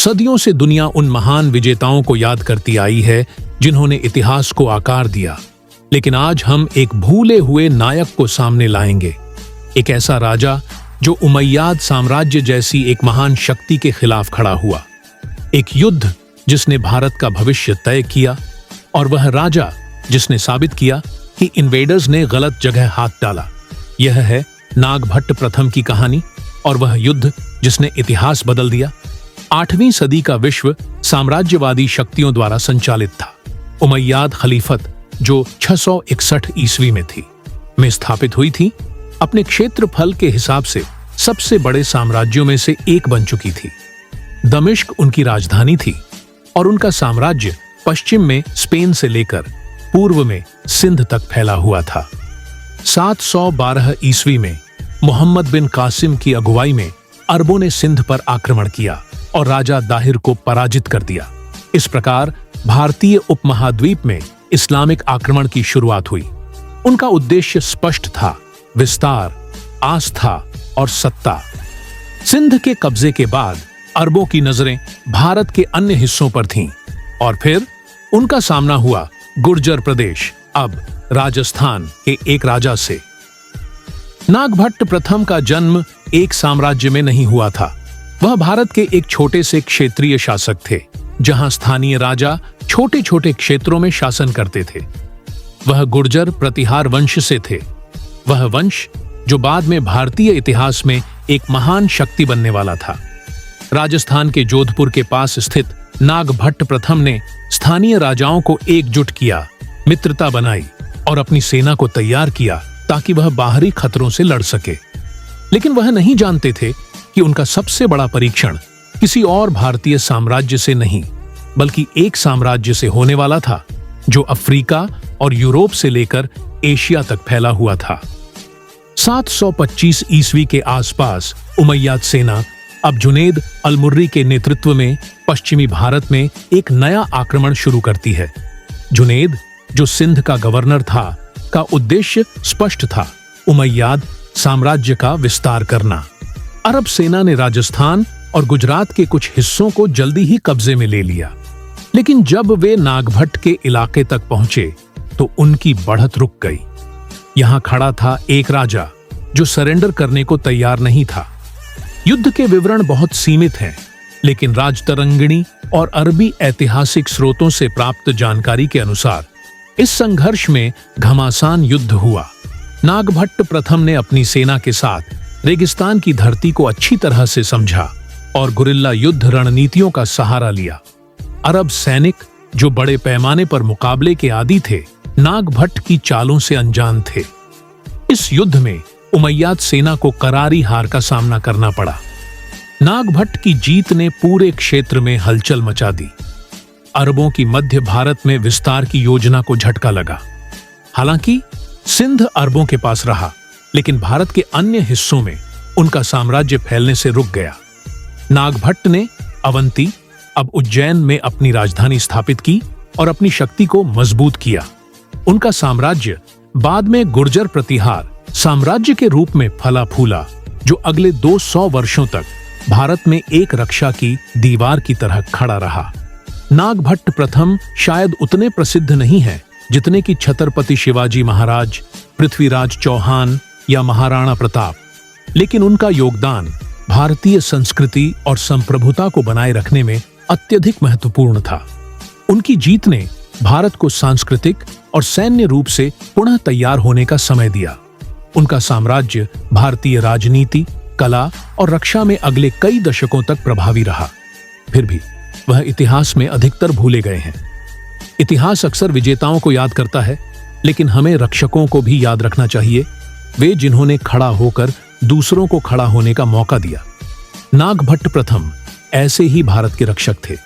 सदियों से दुनिया उन महान विजेताओं को याद करती आई है जिन्होंने इतिहास को आकार दिया, लेकिन आज हम एक भूले हुए नायक को सामने लाएंगे। एक ऐसा राजा जो उमैयाद साम्राज्य जैसी एक महान शक्ति के खिलाफ खड़ा हुआ, एक युद्ध जिसने भारत का भविष्य तय किया, और वह राजा जिसने साबित किया कि इन्वेडर्स ने गलत जगह हाथ डाला। यह है नागभट्ट प्रथम की कहानी और वह युद्ध जिसने इतिहास बदल दिया। 8वीं सदी का विश्व साम्राज्यवादी शक्तियों द्वारा संचालित था। उमैयाद खलीफत जो 661 ईस्वी में स्थापित हुई थी, अपने क्षेत्रफल के हिसाब से सबसे बड़े साम्राज्यों में से एक बन चुकी थी। दमिश्क उनकी राजधानी थी और उनका साम्राज्य पश्चिम में स्पेन से लेकर पूर्व में सिंध तक फैला हुआ था। 712 ईस्वी में मोहम्मद बिन कासिम की अगुवाई में अरबों ने सिंध पर आक्रमण किया और राजा दाहिर को पराजित कर दिया। इस प्रकार भारतीय उपमहाद्वीप में इस्लामिक आक्रमण की शुरुआत हुई। उनका उद्देश्य स्पष्ट था, विस्तार, आस्था और सत्ता। सिंध के कब्जे के बाद अरबों की नजरें भारत के अन्य हिस्सों पर थीं और फिर उनका सामना हुआ गुर्जर प्रदेश, अब राजस्थान के एक राजा से। नागभट्ट प्रथम का जन्म एक साम्राज्य में नहीं हुआ था। वह भारत के एक छोटे से क्षेत्रीय शासक थे, जहां स्थानीय राजा छोटे छोटे क्षेत्रों में शासन करते थे। वह गुर्जर प्रतिहार वंश से थे, वह वंश जो बाद में भारतीय इतिहास में एक महान शक्ति बनने वाला था। राजस्थान के जोधपुर के पास स्थित नागभट्ट प्रथम ने स्थानीय राजाओं को एकजुट किया, मित्रता बनाई और अपनी सेना को तैयार किया ताकि वह बाहरी खतरों से लड़ सके। लेकिन वह नहीं जानते थे कि उनका सबसे बड़ा परीक्षण किसी और भारतीय साम्राज्य से नहीं, बल्कि एक साम्राज्य से होने वाला था जो अफ्रीका और यूरोप से लेकर एशिया तक फैला हुआ था। 725 ईस्वी के आसपास उमैयाद सेना अब जुनेद अल-मुर्री के नेतृत्व में पश्चिमी भारत में एक नया आक्रमण शुरू करती है। जुनेद, जो सिंध का गवर्नर था, का उद्देश्य स्पष्ट था, उमैयाद साम्राज्य का विस्तार करना। अरब सेना ने राजस्थान और गुजरात के कुछ हिस्सों को जल्दी ही कब्जे में ले लिया, लेकिन जब वे नागभट्ट के इलाके तक पहुंचे तो उनकी बढ़त रुक गई। यहां खड़ा था एक राजा जो सरेंडर करने को तैयार नहीं था। युद्ध के विवरण बहुत सीमित हैं, लेकिन राजतरंगिणी और अरबी ऐतिहासिक स्रोतों से प्राप्त जानकारी के अनुसार इस संघर्ष में घमासान युद्ध हुआ। नागभट्ट प्रथम ने अपनी सेना के साथ रेगिस्तान की धरती को अच्छी तरह से समझा और गुरिल्ला युद्ध रणनीतियों का सहारा लिया। अरब सैनिक, जो बड़े पैमाने पर मुकाबले के आदी थे, नागभट्ट की चालों से अनजान थे। इस युद्ध में उमैयाद सेना को करारी हार का सामना करना पड़ा। नागभट्ट की जीत ने पूरे क्षेत्र में हलचल मचा दी। अरबों की मध्य भारत में विस्तार की योजना को झटका लगा। हालांकि सिंध अरबों के पास रहा, लेकिन भारत के अन्य हिस्सों में उनका साम्राज्य फैलने से रुक गया। नागभट्ट ने अवंती, अब उज्जैन में अपनी राजधानी स्थापित की और अपनी शक्ति को मजबूत किया। उनका साम्राज्य बाद में गुर्जर प्रतिहार साम्राज्य के रूप में फला फूला, जो अगले 200 वर्षों तक भारत में एक रक्षा की दीवार की तरह खड़ा रहा। नागभट्ट प्रथम शायद उतने प्रसिद्ध नहीं है जितने कि छत्रपति शिवाजी महाराज, पृथ्वीराज चौहान या महाराणा प्रताप, लेकिन उनका योगदान भारतीय संस्कृति और संप्रभुता को बनाए रखने में अत्यधिक महत्वपूर्ण था। उनकी जीत ने भारत को सांस्कृतिक और सैन्य रूप से पुनः तैयार होने का समय दिया। उनका साम्राज्य भारतीय राजनीति, कला और रक्षा में अगले कई दशकों तक प्रभावी रहा। फिर भी वह इतिहास में अधिकतर भूले गए हैं। इतिहास अक्सर विजेताओं को याद करता है, लेकिन हमें रक्षकों को भी याद रखना चाहिए, वे जिन्होंने खड़ा होकर दूसरों को खड़ा होने का मौका दिया। नागभट्ट प्रथम ऐसे ही भारत के रक्षक थे,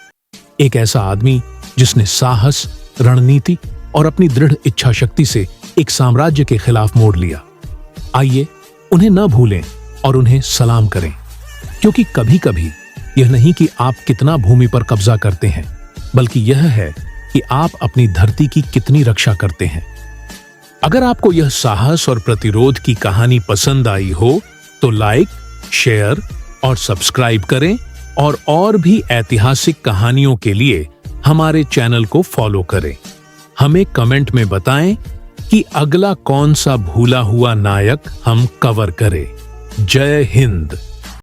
एक ऐसा आदमी जिसने साहस, रणनीति और अपनी दृढ़ इच्छा शक्ति से एक साम्राज्य के खिलाफ मोड़ लिया। आइए उन्हें न भूलें और उन्हें सलाम करें, क्योंकि कभी कभी यह नहीं कि आप कितना भूमि पर कब्जा करते हैं, बल्कि यह है कि आप अपनी धरती की कितनी रक्षा करते हैं। अगर आपको यह साहस और प्रतिरोध की कहानी पसंद आई हो तो लाइक, शेयर और सब्सक्राइब करें और भी ऐतिहासिक कहानियों के लिए हमारे चैनल को फॉलो करें। हमें कमेंट में बताएं कि अगला कौन सा भूला हुआ नायक हम कवर करें। जय हिंद।